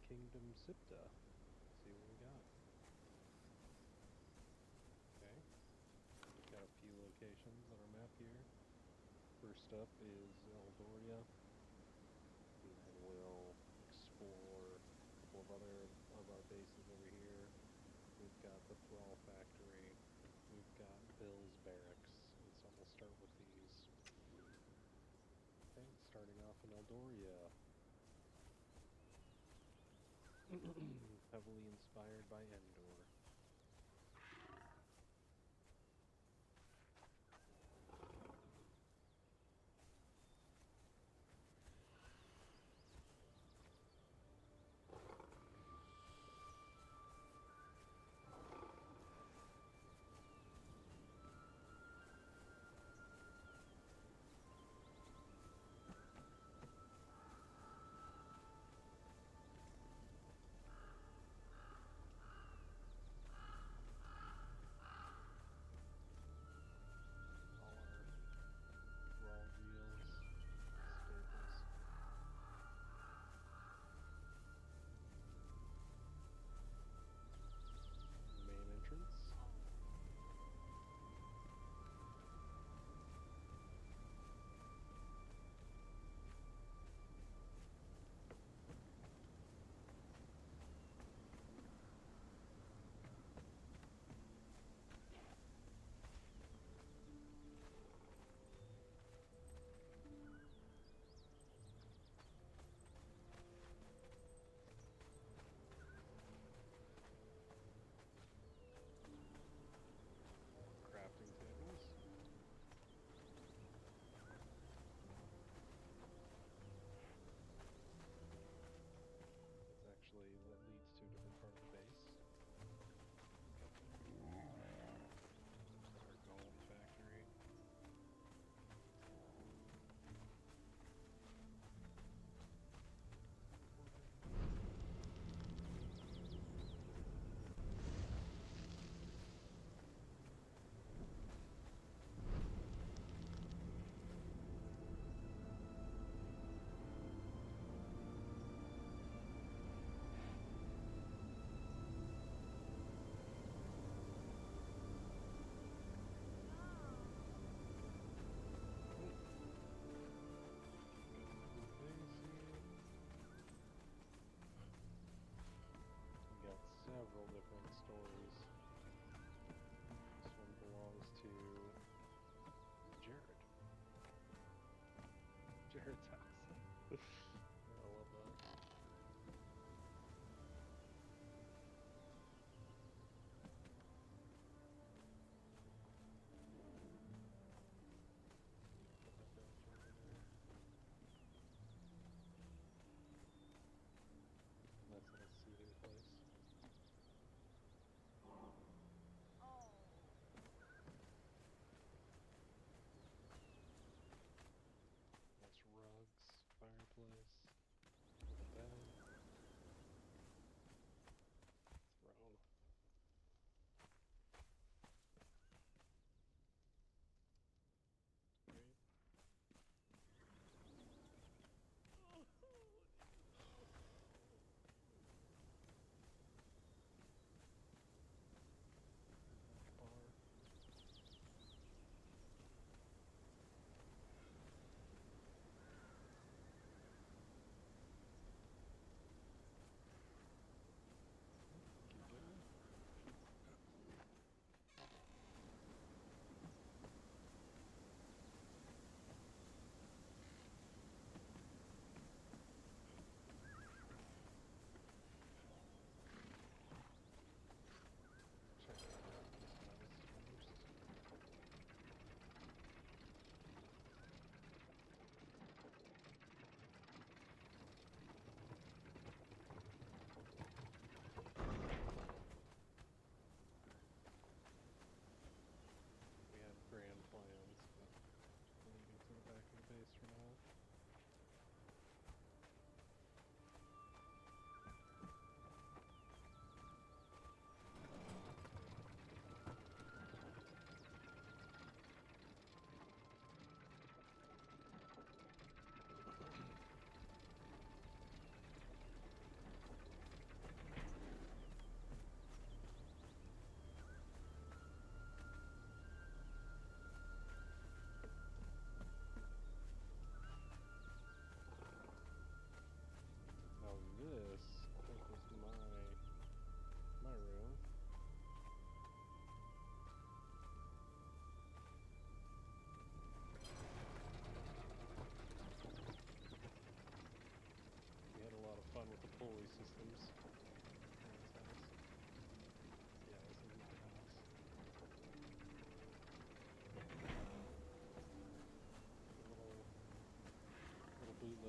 ChubKingdom Siptah. See what we got. Okay. Got a few locations on our map here. First up is Eldoria. And then we'll explore a couple of other of our bases over here. We've got the Thrall Factory. We've got Bill's Barracks. And so we'll start with these. Okay, starting off in Eldoria. Heavily inspired by Endor. Crafting tables. It's actually, that leads to a different part of the base. Our golem factory. Several different stories. This one belongs to Jared. Jared's house. I love that. That's a seating place.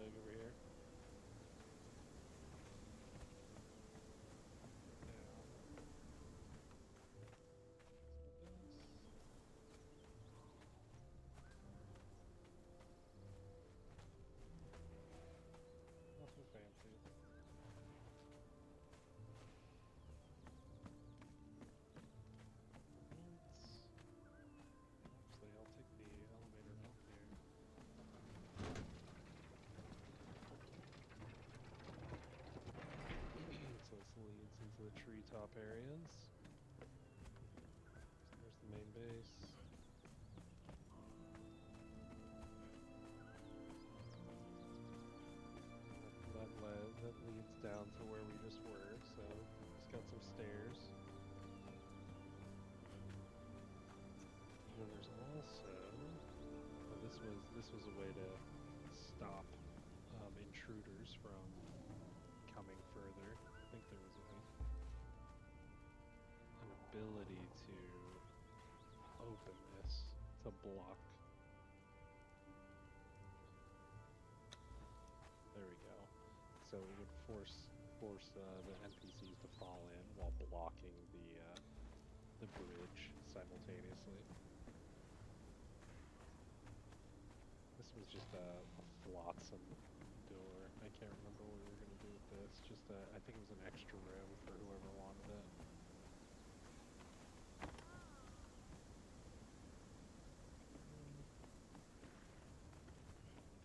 big over here. Nothing fancy. Actually, I'll take the elevator up here. So this leads into the treetop areas. So there's the main base. That leads down to where we just were, so it's got some stairs. And then there's also this was a way to stop intruders from coming further. I think there was an ability to open this to block. There we go. So it would force the NPCs to fall in while blocking the bridge simultaneously. This was just a flotsam door. I can't remember what we were going to do with this. I think it was an extra room for whoever wanted it.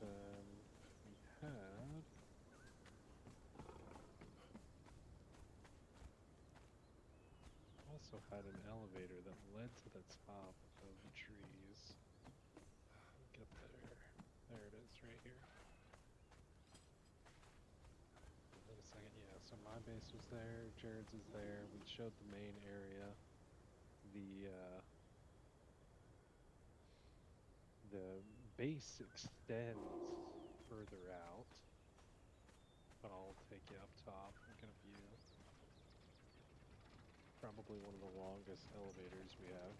Then we also had an elevator that led to the top of the trees. Get there. There it is, right here. Wait a second, yeah, so my base was there, Jared's is there, we showed the main area. The base extends further out, but I'll take you up top and get a view. Probably one of the longest elevators we have.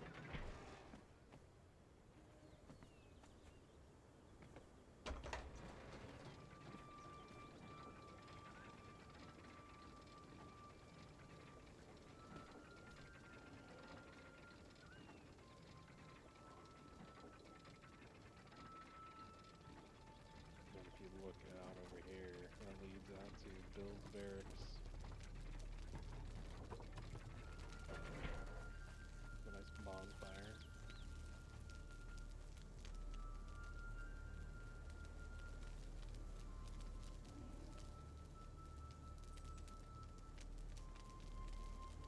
And if you look out over here, that leads out to Bill's Barracks. A nice bonfire.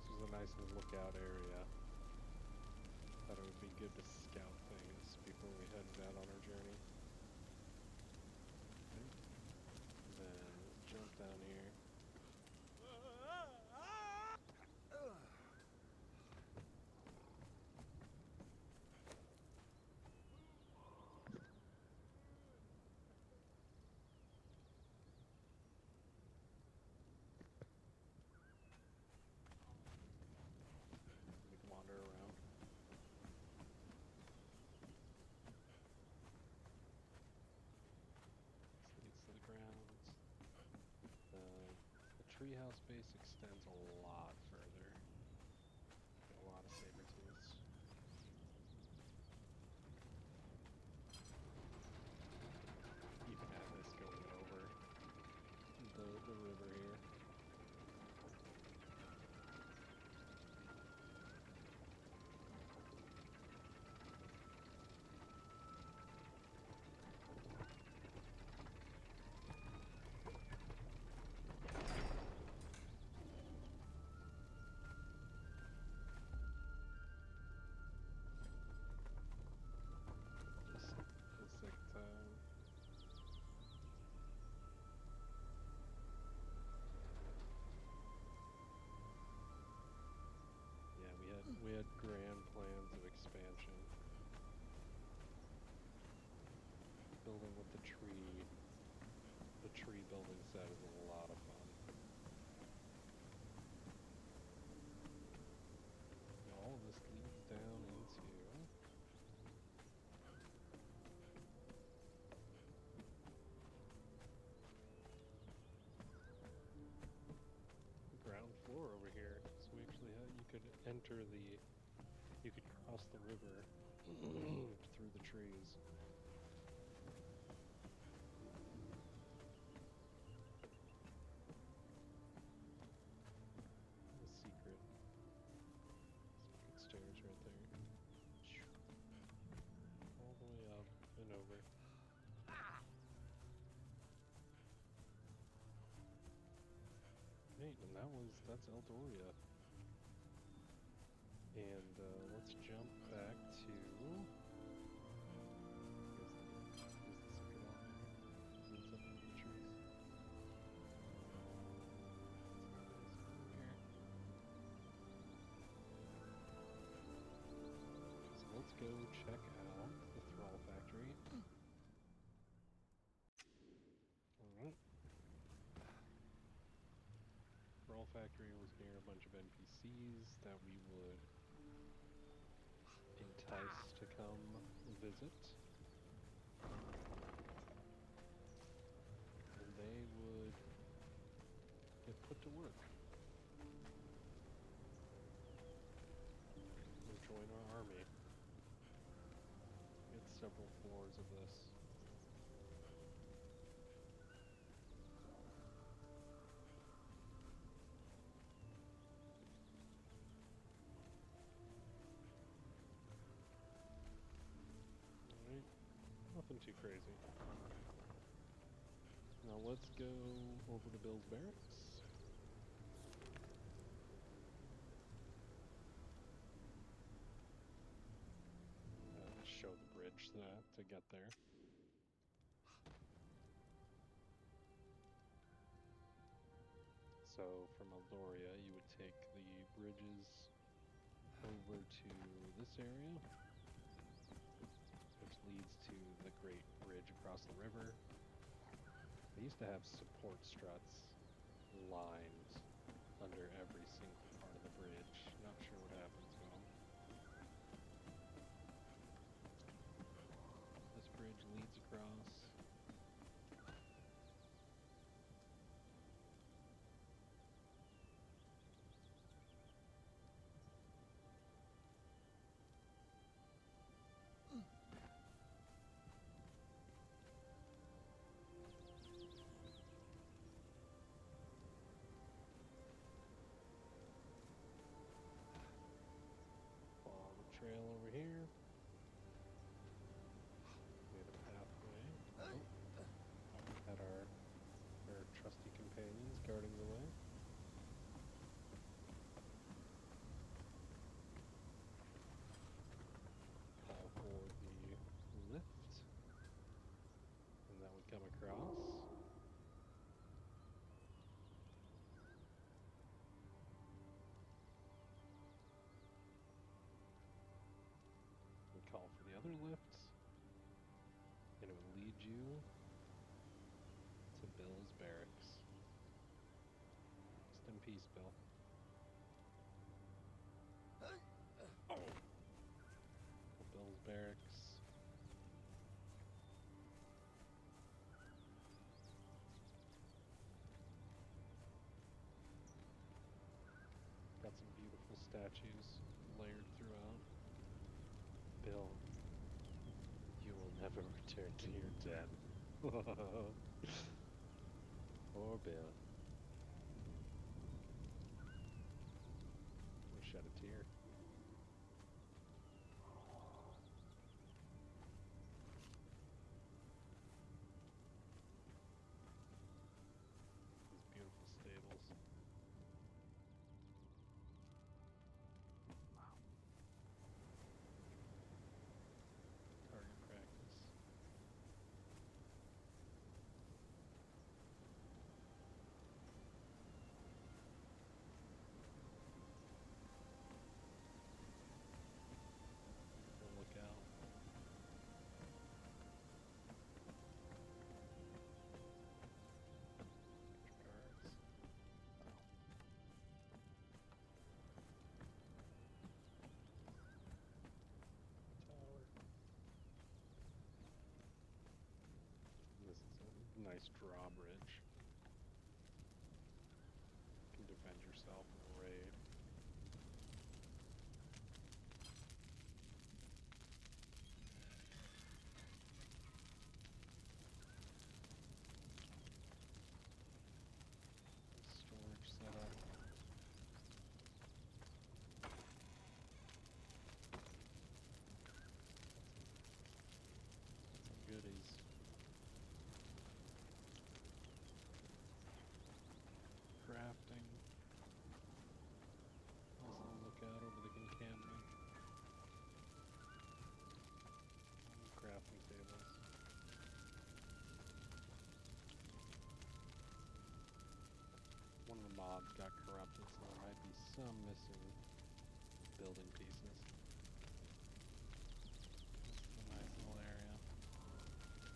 This is a nice little lookout area. Thought it would be good to scout things before we headed out on our journey. And then jump down here. We can wander around. This leads to the grounds. The treehouse base extends a lot further. Got a lot of saber-tooths. Even at this going over the river here. Just the sick time. Yeah, we had grand plans of expansion. Building with the tree building set is a lot of fun. Now all of this leads down into enter the... You could cross the river through the trees. The secret stairs right there. All the way up and over. Right, and that's Eldoria. And let's jump back to... Is the secret out there? Leads up into the trees. So let's go check out the Thrall Factory. Alright. Thrall Factory was near a bunch of NPCs that we would entice to come visit. And they would get put to work. And join our army. It's several floors of this. Alright, nothing too crazy. Now let's go over to Bill's barracks. Show the bridge to get there. So from Eldoria, you would take the bridges over to this area, which leads to the Great Bridge across the river. They used to have support struts lined under every single part of the bridge. Not sure what happened to them. This bridge leads across. Follow the trail over here. We have a pathway. Oh. Had our trusty companions guarding the way. Call for the lift, and that would come across. We call for the other lift, and it would lead you to Bill's barracks. Rest in peace, Bill. Bill's barracks. Got some beautiful statues layered throughout. Bill, you will never return to your den. Poor Bill. We'll shed a tear. These beautiful stables. Wow. Target practice. Look out. Guards. Wow. Tower. This is a nice drawbridge. You can defend yourself in a raid. There might be some missing building pieces. This is a nice little area.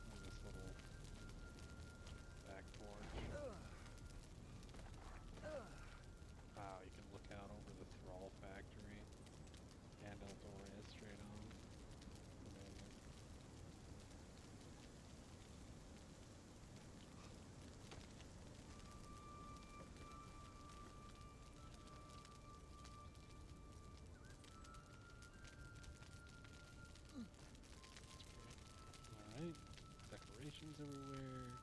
And this little back porch. Wow, you can look out over the Thrall factory and Eldoria straight on. Amazing. Alright, decorations everywhere.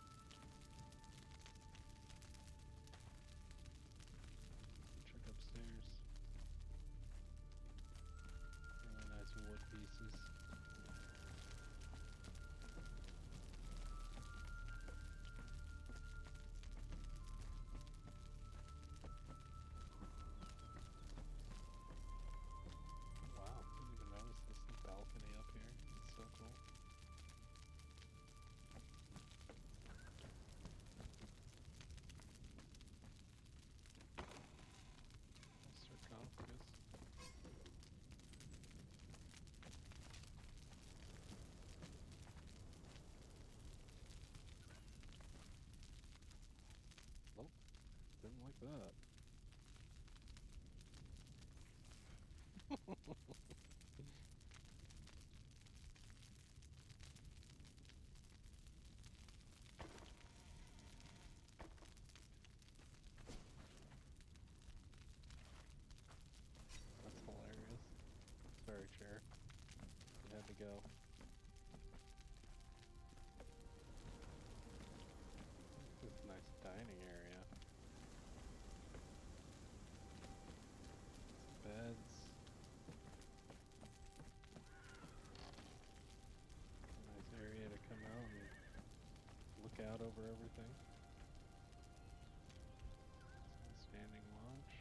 Check upstairs. Really nice wood pieces. Wow, didn't even notice this balcony up here. It's so cool. Sarcophagus. Nope, didn't like that. That's hilarious. Sorry, chair. You had to go. This is a nice dining area. Beds. Nice area to come out and look out over everything. Standing launch.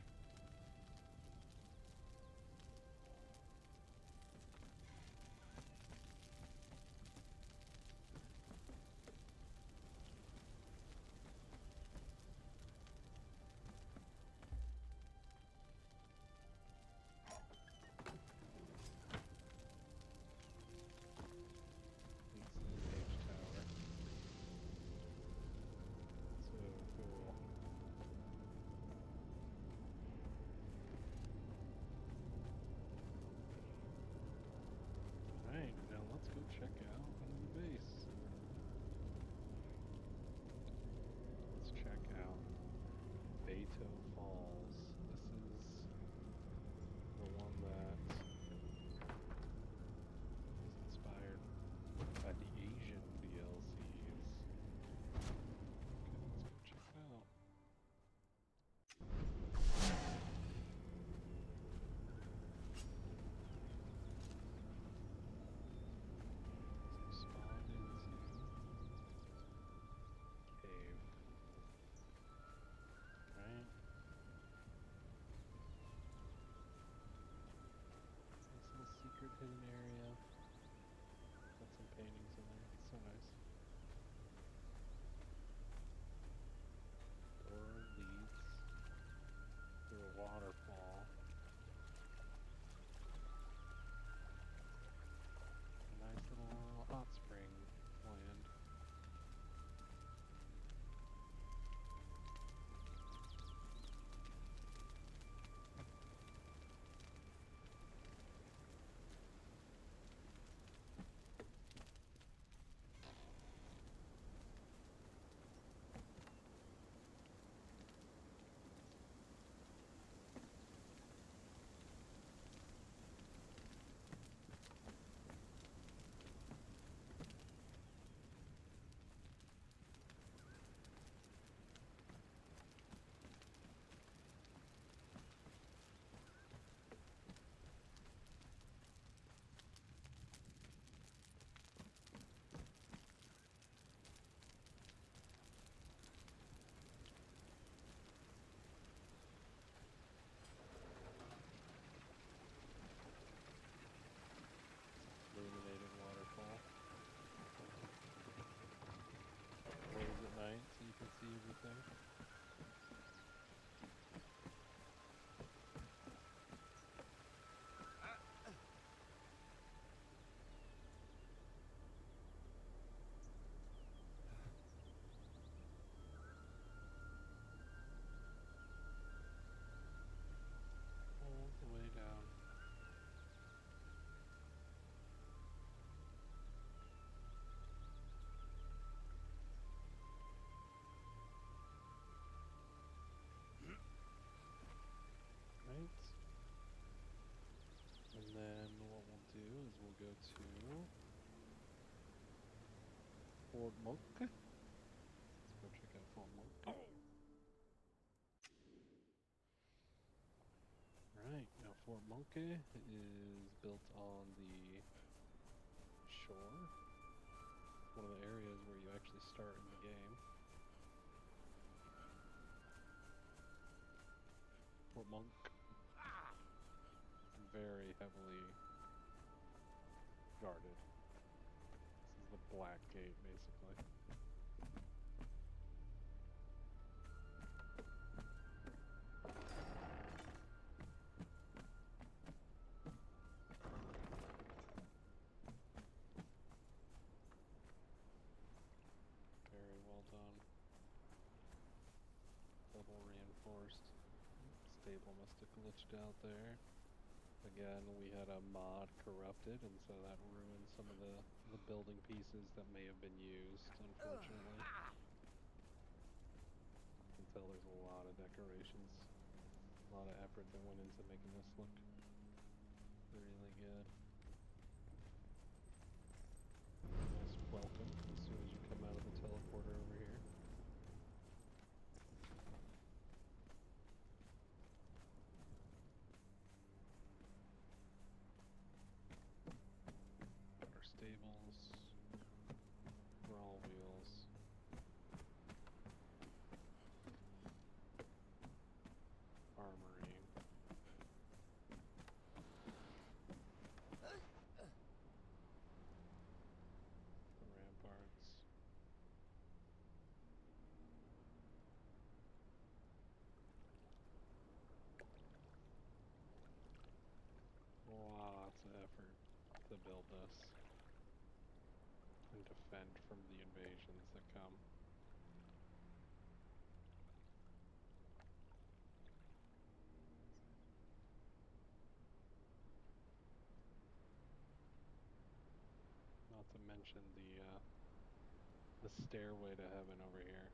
It's the Mage Tower. Fort Monk. Let's go check out Fort Monk. Right, now Fort Monkey is built on the shore. It's one of the areas where you actually start in the game. Fort Monk. Very heavily guarded. This is the Black Gate, basically. Very well done. Double reinforced. Stable must have glitched out there. Again, we had a mod corrupted, and so that ruined some of the building pieces that may have been used, unfortunately. You can tell there's a lot of decorations, a lot of effort that went into making this look really good. Nice welcome as soon as you come out of the teleporter over here. Our stables, crawl wheels. Armory. The ramparts. Lots of effort to build this and defend from the invasions that come. Not to mention the stairway to heaven over here.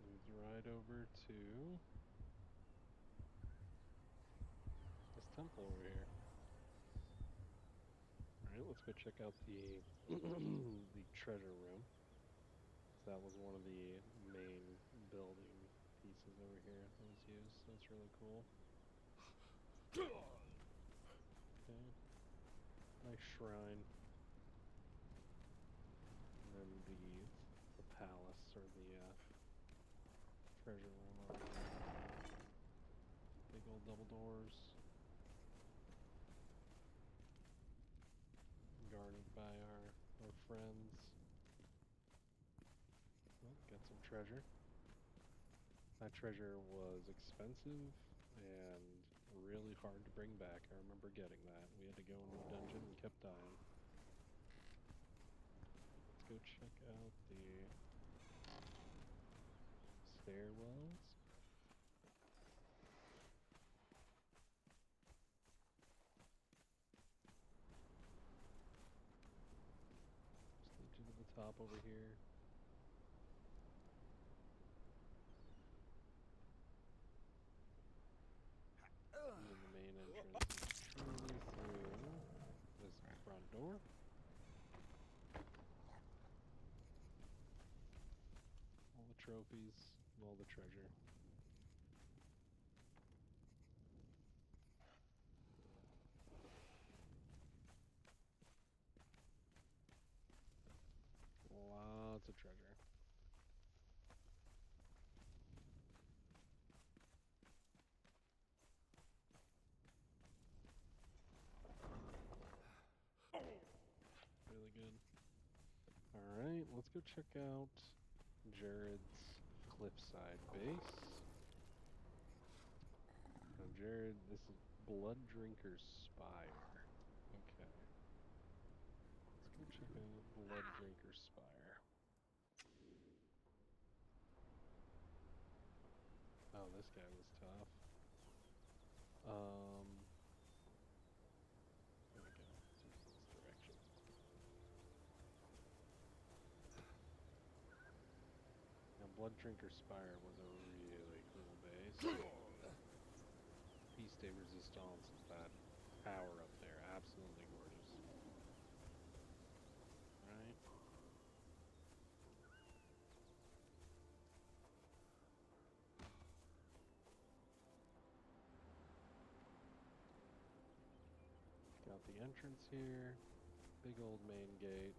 Leads right over to this temple over here. Alright, let's go check out the the treasure room. So that was one of the main building pieces over here that was used, so that's really cool. Okay. Nice shrine. And then the palace, or the treasure room over there. Big old double doors. Guarded by our friends. Well, got some treasure. That treasure was expensive and really hard to bring back. I remember getting that. We had to go into a dungeon and kept dying. Let's go check out the stairwells. Just lead you to the top over here. And then the main entrance is truly through this front door. All the trophies, all the treasure. Lots of treasure. Really good. Alright, let's go check out Jared's cliffside base. Now Jared, this is Blood Drinker's Spire. Okay. Let's go check out Blood Drinker's Spire. Oh, this guy was tough. There we go. Let's use this direction. Blood Drinker Spire was a really cool base. Feast Day Resistance is that tower up there. Absolutely gorgeous. Alright. Got the entrance here. Big old main gate.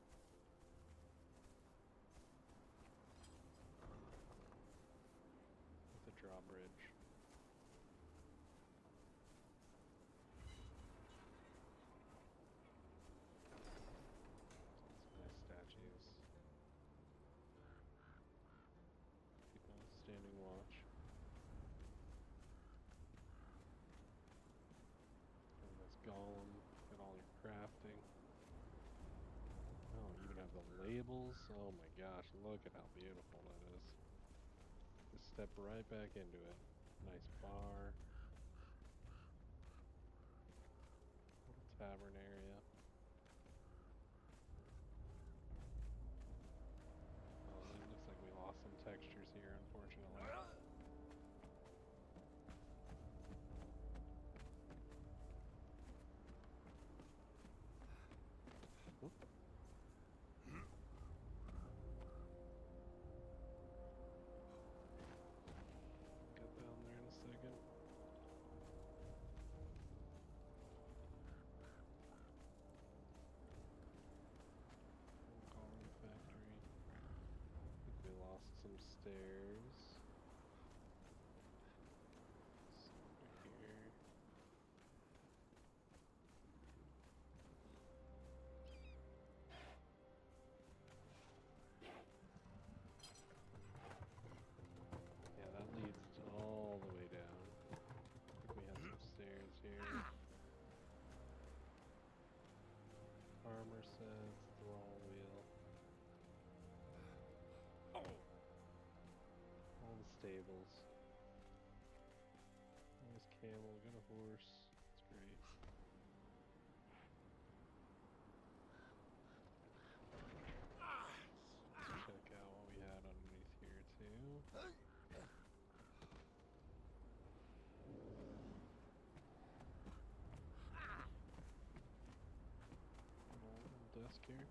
With a drawbridge. Some nice statues. People standing watch. And this golem. Got all your crafting. Oh, you even have the labels. Oh my gosh, look at how beautiful that is. Just step right back into it. Nice bar. Little tavern area. Oh, it looks like we lost some textures here, unfortunately. Oop. Get down there in a second. Calling factory. I think we lost some stairs. Over here. Yeah, that leads all the way down. I think we have some stairs here. Armor sets, thrall wheel. All the stables. Nice camel, got a horse. That's great. Let's check out what we had underneath here too. Little desk here.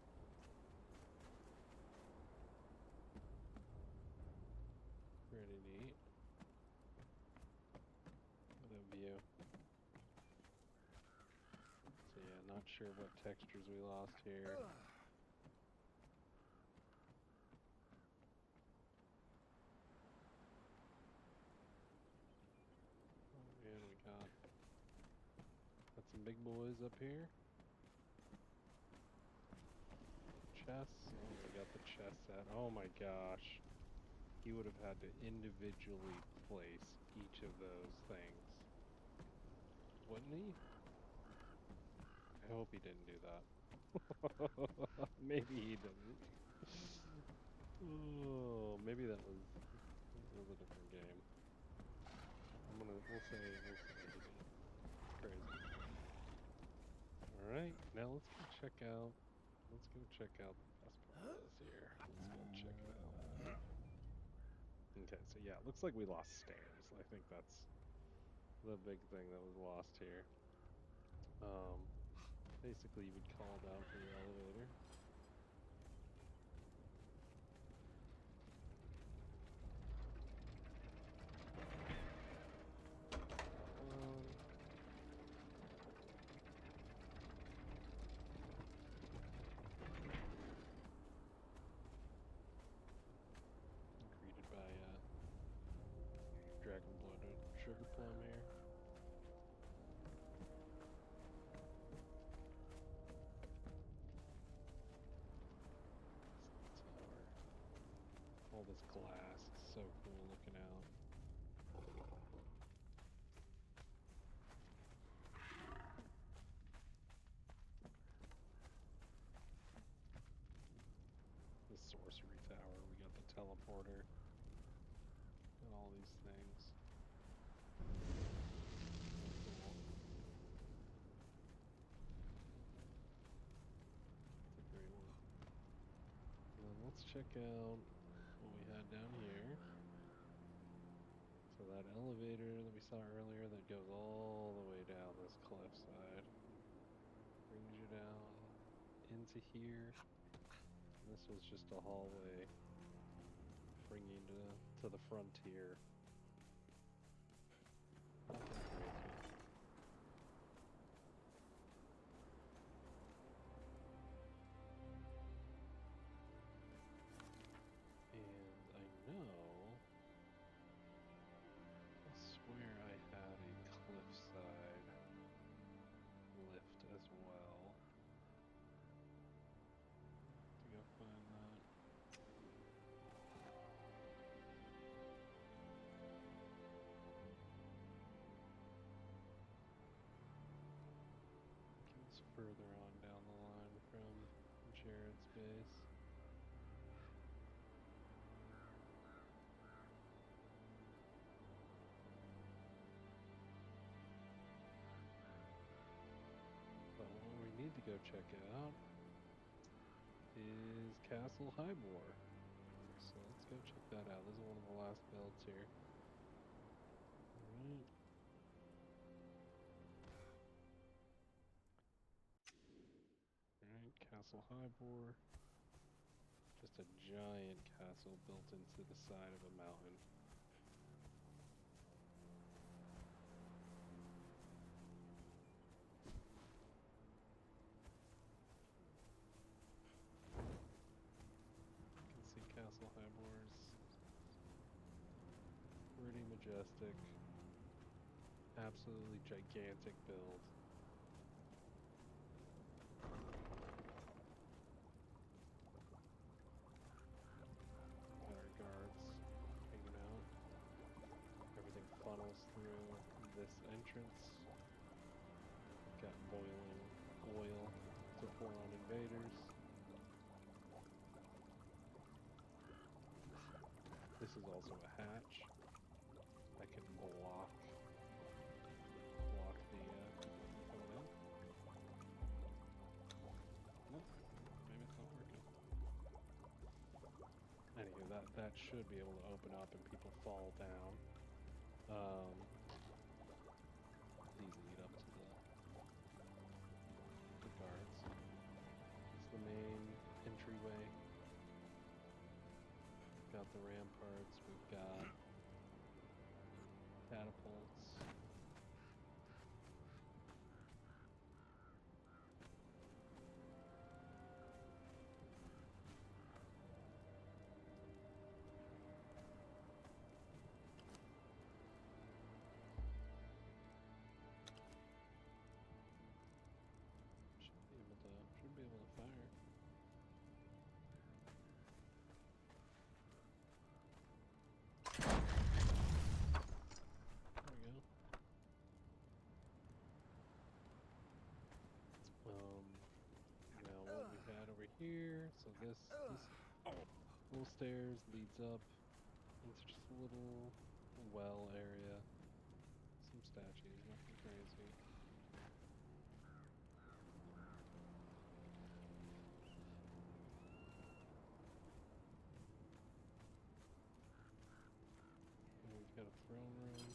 Pretty neat. What a view. So yeah, not sure what textures we lost here. Oh man, we got some big boys up here. Chests. Oh, we got the chest set. Oh my gosh. He would have had to individually place each of those things. Wouldn't he? I hope he didn't do that. Maybe he didn't. Oh, maybe that was a different game. We'll say he did. Crazy. Alright, now let's go check out the best part of this here. Let's go check it out. Okay, so yeah, it looks like we lost stairs. I think that's the big thing that was lost here. Basically you would call down for your elevator. Greeted by dragon blooded sugar plum here. Tower. All this glass is so cool looking out. The sorcery tower, we got the teleporter, and all these things. Cool. It's a great one. And then let's check out what we had down here. So that elevator that we saw earlier that goes all the way down this cliffside brings you down into here. And this was just a hallway bringing to the frontier. Nothing crazy. And I know, I swear I had a cliffside lift as well. To go find that. It's further on down the line from Jared's base. But what we need to go check out is Castle Highmore. So let's go check that out. This is one of the last builds here. Alright. Alright, Castle Highmore. Just a giant castle built into the side of a mountain. You can see Castle Highmore's pretty majestic. Absolutely gigantic build. Got our guards hanging out. Everything funnels through this entrance. Got boiling oil to pour on invaders. This is also a hatch that can block the people from coming in. Nope, maybe it's not working. Anyway, that should be able to open up and people fall down. These lead up to the guards. It's the main entryway. We've got the ramparts, we've got catapults. Should be able to fire. There we go. Now what we got over here, so this little stairs leads up into just a little well area. Some statues, nothing crazy. And we've got a throne room.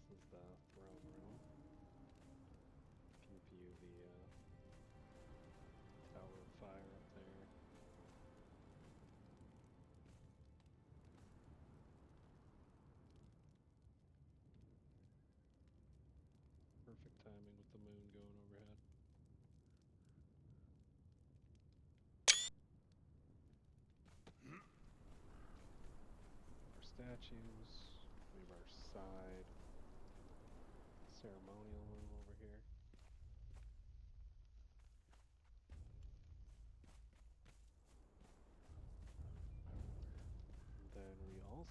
This is the throne room. You can view the Tower of Fire up there. Perfect timing with the moon going overhead. Our statues. We have our side ceremonial room over here.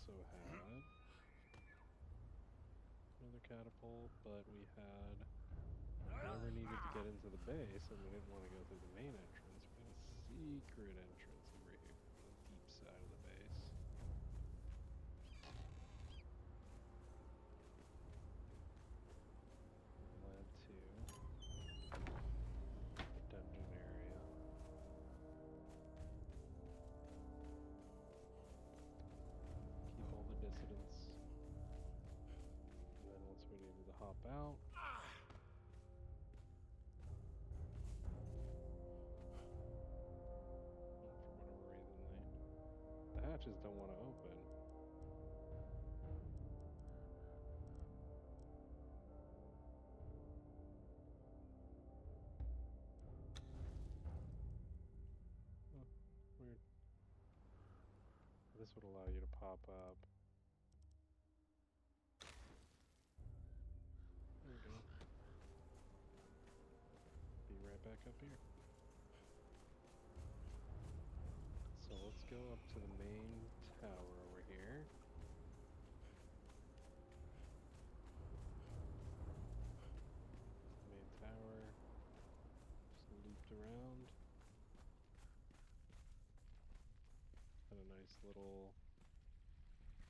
also had another catapult, but we had... We never needed to get into the base, and we didn't want to go through the main entrance. We had a secret entrance over here on the deep side of the base. Led to the dungeon area. Keep all the dissidents. And then once we needed to hop out, the hatches don't want to open. Oh, weird. This would allow you to pop up. There we go. Be right back up here. So let's go up to the main tower over here. Main tower. Just looped around. Got a nice little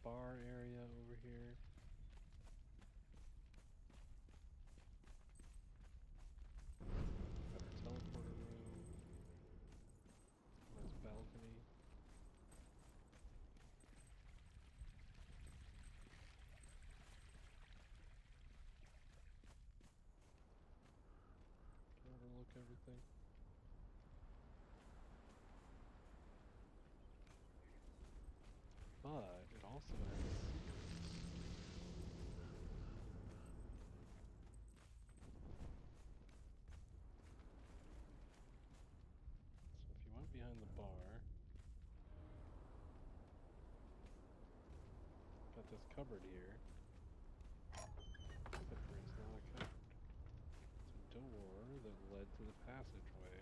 bar area over here. Got a teleporter room. Nice balcony. Overlook everything. But it also has secrets. So if you went behind the bar, got this cupboard here. Except for it's not a cupboard. It's a door that led to the passageway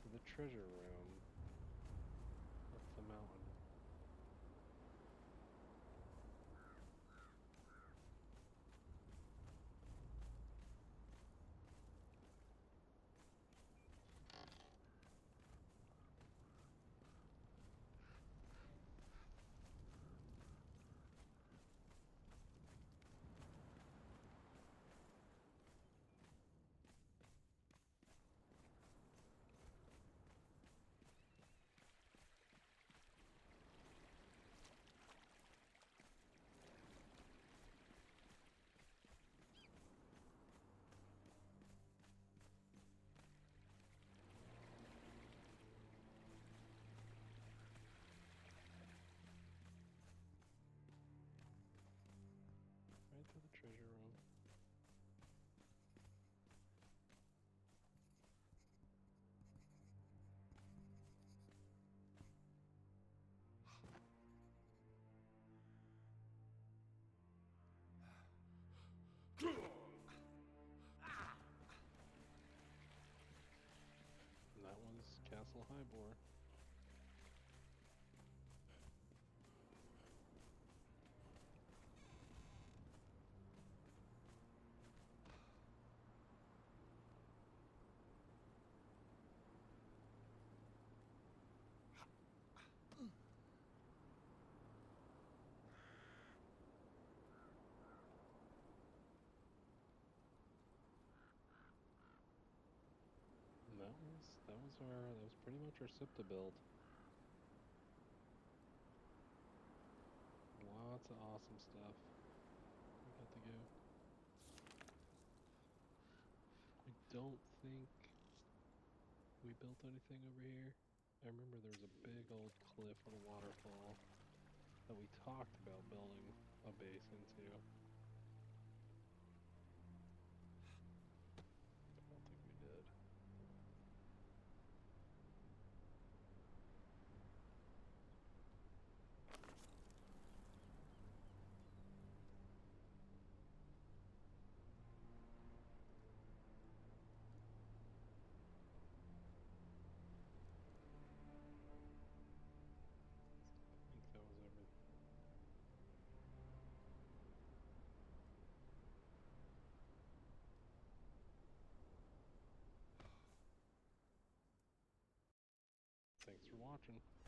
to the treasure room up the mountain. Right to the treasure room. And that one's Castle Hybor. And that was pretty much our Siptah build. Lots of awesome stuff we got to go. I don't think we built anything over here. I remember there was a big old cliff with a waterfall that we talked about building a base into. I don't think we did. I think that was everything. watching.